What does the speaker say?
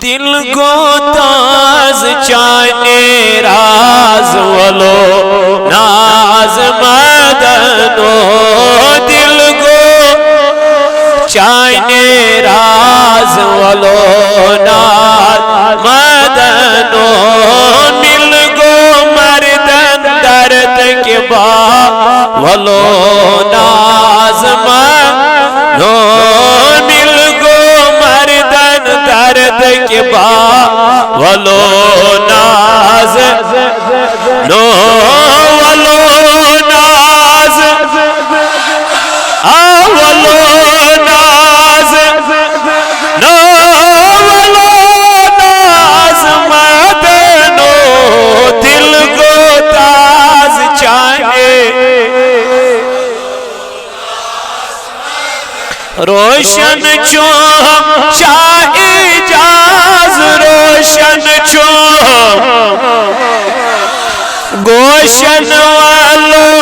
دل کو تاز چاہنے راز والو ناز مدنو دل کو چاہنے راز والو ناز مدنو مل گو مردن درد کے با والو ناز مدنو مل گو مردن درد کے با والو ناز نو والو ناز والو ناز نو والو ناز مدنو دل کو تاز چاہے روشن چوم شاہ اجاز روشن چوم گوشن والو